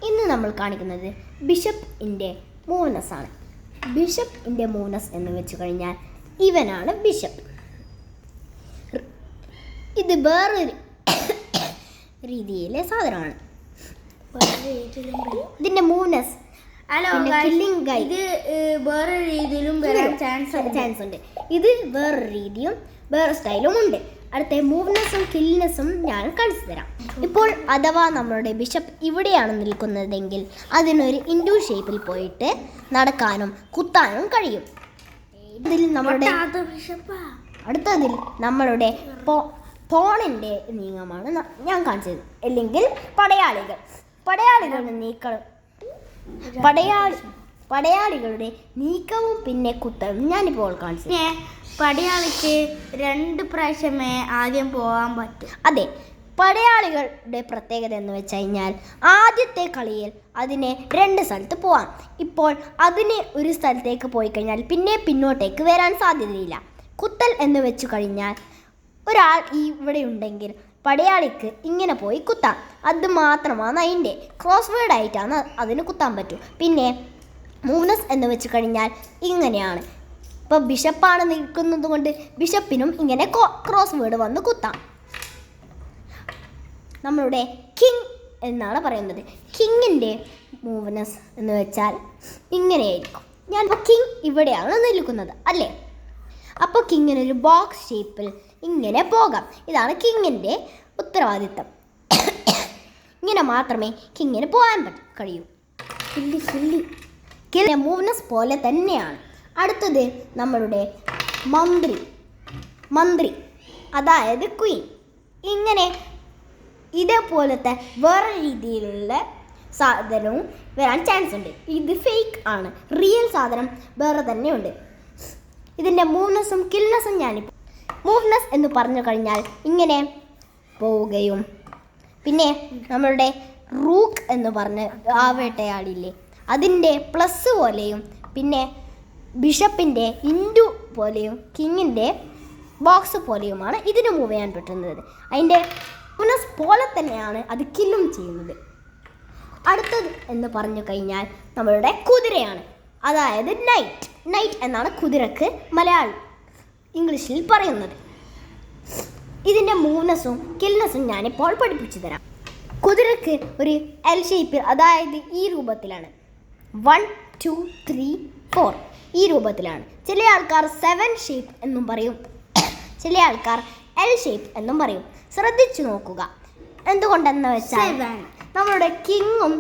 ഇന്ന് നമ്മൾ കാണിക്കുന്നത് ബിഷപ്പ് ഇൻ്റെ മൂവ്നെസ് ആണ്. ബിഷപ്പ് ഇൻ്റെ മൂവ്നെസ് എന്ന് വെച്ച് കഴിഞ്ഞാൽ ഇവനാണ് ബിഷപ്പ്. ഇത് വേറൊരു രീതിയിലെ സാധനമാണ്. ഇതിൻ്റെ മൂവ്നെസ് ഇത് വേറെ രീതിയിലും വരാൻ ചാൻസ് ഉണ്ട്. ഇത് വേറൊരു രീതിയും വേറെ സ്റ്റൈലും ഉണ്ട്. അടുത്ത മൂവ്നെസ്സും കിൽനെസ്സും ഞാൻ കാണിച്ചു തരാം. ഇപ്പോൾ അഥവാ നമ്മളുടെ ബിഷപ്പ് ഇവിടെയാണ് നിൽക്കുന്നതെങ്കിൽ അതിനൊരു ഇൻഡു ഷേപ്പിൽ പോയിട്ട് നടക്കാനും കുത്താനും കഴിയും. ഇതിൽ നമ്മളുടെ അടുത്തതിൽ നമ്മളുടെ പോണിൻ്റെ നീക്കമാണ് ഞാൻ കാണിച്ചത്. അല്ലെങ്കിൽ പടയാളികളുടെ പടയാളികളുടെ നീക്കവും പിന്നെ കുത്തവും ഞാനിപ്പോൾ കാണിച്ചത്. പടയാളിക്ക് 2 പ്രാവശ്യമേ ആദ്യം പോകാൻ പറ്റും. അതെ, പടയാളികളുടെ പ്രത്യേകത എന്ന് വെച്ച് കഴിഞ്ഞാൽ ആദ്യത്തെ കളിയിൽ അതിനെ 2 സ്ഥലത്ത് പോവാം. ഇപ്പോൾ അതിന് ഒരു സ്ഥലത്തേക്ക് പോയി കഴിഞ്ഞാൽ പിന്നെ പിന്നോട്ടേക്ക് വരാൻ സാധ്യതയില്ല. കുത്തൽ എന്ന് വെച്ച് കഴിഞ്ഞാൽ ഒരാൾ ഇവിടെ ഉണ്ടെങ്കിൽ പടയാളിക്ക് ഇങ്ങനെ പോയി കുത്താം. അത് മാത്രമാണ് അതിൻ്റെ ക്രോസ് വേർഡ് ആയിട്ടാണ് അതിന് കുത്താൻ പറ്റും. പിന്നെ മൂവ്നെസ് എന്ന് വെച്ച് കഴിഞ്ഞാൽ ഇങ്ങനെയാണ്. ഇപ്പോൾ ബിഷപ്പാണ് നിൽക്കുന്നത് കൊണ്ട് ബിഷപ്പിനും ഇങ്ങനെ ക്രോസ് വേർഡ് വന്ന് കുത്താം. നമ്മളുടെ കിങ് എന്നാണ് പറയുന്നത്. കിങ്ങിൻ്റെ മൂവ്നെസ് എന്ന് വെച്ചാൽ ഇങ്ങനെയായിരിക്കും. ഞാനിപ്പോൾ കിങ് ഇവിടെയാണ് നിൽക്കുന്നത് അല്ലേ? അപ്പോൾ കിങ്ങിനൊരു ബോക്സ് ഷേപ്പിൽ ഇങ്ങനെ പോകാം. ഇതാണ് കിങ്ങിൻ്റെ ഉത്തരവാദിത്തം. ഇങ്ങനെ മാത്രമേ കിങ്ങിന് പോകാൻ കഴിയൂ. കിങ്ങിൻ്റെ മൂവ്നെസ് പോലെ തന്നെയാണ്. അടുത്തത് നമ്മളുടെ മന്ത്രി അതായത് ക്വീൻ. ഇങ്ങനെ ഇതേപോലത്തെ വേറെ രീതിയിലുള്ള സാധനവും വരാൻ ചാൻസ് ഉണ്ട്. ഇത് ഫേക്ക് ആണ്. റിയൽ സാധനം വേറെ തന്നെയുണ്ട്. ഇതിൻ്റെ മൂവ്നെസ്സും കിൽനെസ്സും ഞാനിപ്പോൾ മൂവ്നെസ് എന്ന് പറഞ്ഞു കഴിഞ്ഞാൽ ഇങ്ങനെ പോവുകയും പിന്നെ നമ്മളുടെ റൂക്ക് എന്ന് പറഞ്ഞ ആ വേട്ടയാടില്ലേ അതിൻ്റെ പ്ലസ് പോലെയും പിന്നെ ബിഷപ്പിൻ്റെ ഇൻഡു പോലെയും കിങ്ങിൻ്റെ ബോക്സ് പോലെയുമാണ് ഇതിന് മൂവ് ചെയ്യാൻ പറ്റുന്നത്. അതിൻ്റെ മൂവ്നെസ് പോലെ തന്നെയാണ് അത് കില്ലും ചെയ്യുന്നത്. അടുത്തത് എന്ന് പറഞ്ഞു കഴിഞ്ഞാൽ നമ്മളുടെ കുതിരയാണ്. അതായത് നൈറ്റ് എന്നാണ് കുതിരക്ക് ഇംഗ്ലീഷിൽ പറയുന്നത്. ഇതിൻ്റെ മൂവ്നെസ്സും കിൽനെസ്സും ഞാനിപ്പോൾ പഠിപ്പിച്ചു തരാം. കുതിരക്ക് ഒരു എൽ ഷേപ്പിൽ അതായത് ഈ രൂപത്തിലാണ്. 1 2 3 4 ഈ രൂപത്തിലാണ്. ചില ആൾക്കാർ 7 ഷേപ്പ് എന്നും പറയും, ചില ആൾക്കാർ എൽ ഷേപ്പ് എന്നും പറയും. ശ്രദ്ധിച്ചു നോക്കുക. എന്തുകൊണ്ടെന്ന് വെച്ചാൽ നമ്മളുടെ കിങ്ങും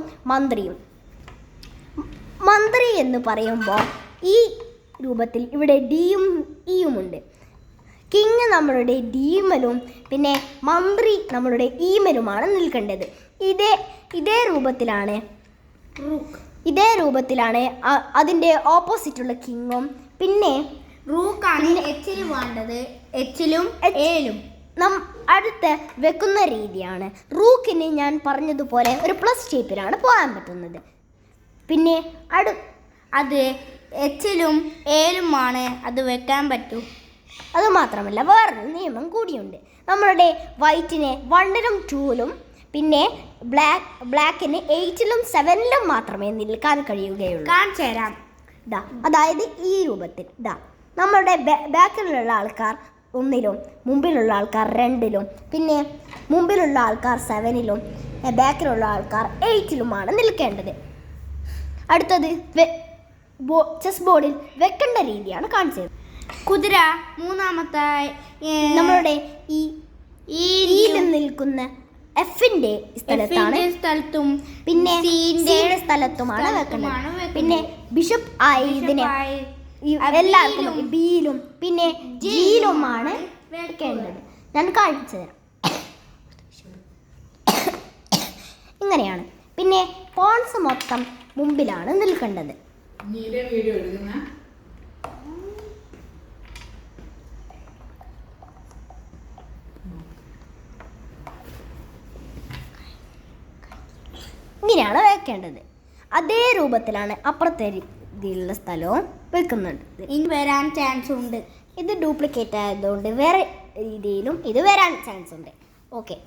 മന്ത്രി എന്ന് പറയുമ്പോൾ ഈ രൂപത്തിൽ ഇവിടെ ഡിയും ഇയുമുണ്ട്. കിങ് നമ്മളുടെ ഡിയുമലും പിന്നെ മന്ത്രി നമ്മളുടെ ഈമലുമാണ് നിൽക്കേണ്ടത്. ഇതേ രൂപത്തിലാണ് അതിൻ്റെ ഓപ്പോസിറ്റുള്ള കിങ്ങും പിന്നെ റൂക്കാണ് എച്ചിൽ വേണ്ടത്. എച്ചിലും ഏലും അടുത്ത് വെക്കുന്ന രീതിയാണ്. റൂക്കിന് ഞാൻ പറഞ്ഞതുപോലെ ഒരു പ്ലസ് ഷേപ്പിലാണ് പോകാൻ പറ്റുന്നത്. പിന്നെ അത് എച്ചിലും ഏലുമാണ് അത് വെക്കാൻ പറ്റൂ. അതുമാത്രമല്ല വേറൊരു നിയമം കൂടിയുണ്ട്. നമ്മളുടെ വൈറ്റിനെ 1ലും 2ലും പിന്നെ ബ്ലാക്കിന് 8ലും 7ലും മാത്രമേ നിൽക്കാൻ കഴിയുകയുള്ളൂ. കാണിച്ചു തരാം. അതായത് ഈ രൂപത്തിൽ നമ്മളുടെ ബാക്കിലുള്ള ആൾക്കാർ 1ലും മുമ്പിലുള്ള ആൾക്കാർ 2ലും പിന്നെ മുമ്പിലുള്ള ആൾക്കാർ 7ലും ബാക്കിലുള്ള ആൾക്കാർ 8ലുമാണ് നിൽക്കേണ്ടത്. അടുത്തത് ചെസ് ബോർഡിൽ വെക്കേണ്ട രീതിയാണ് കാണിച്ചത്. കുതിര മൂന്നാമത്തെ നമ്മളുടെ ഈ നിൽക്കുന്ന എഫിന്റെ സ്ഥലത്തും പിന്നെ സിയുടെ സ്ഥലത്തുമാണ് വെക്കേണ്ടത്. പിന്നെ ബിഷപ്പ് ആയി ഇതിനെ എല്ലാവർക്കും ബിയിലും പിന്നെ ജിയിലുമാണ് വെക്കേണ്ടത്. ഞാൻ കാണിച്ചു തരാം. ഇങ്ങനെയാണ്. പിന്നെ പോൺസ് മൊത്തം മുമ്പിലാണ് നിൽക്കേണ്ടത്. ഇങ്ങനെയാണ് വെക്കേണ്ടത്. അതേ രൂപത്തിലാണ് അപ്പുറത്തെ രീതിയിലുള്ള സ്ഥലവും വെക്കുന്നുണ്ട്. ഇനി വരാൻ ചാൻസ് ഉണ്ട്. ഇത് ഡ്യൂപ്ലിക്കേറ്റ് ആയതുകൊണ്ട് വേറെ രീതിയിലും ഇത് വരാൻ ചാൻസ് ഉണ്ട്. ഓക്കെ.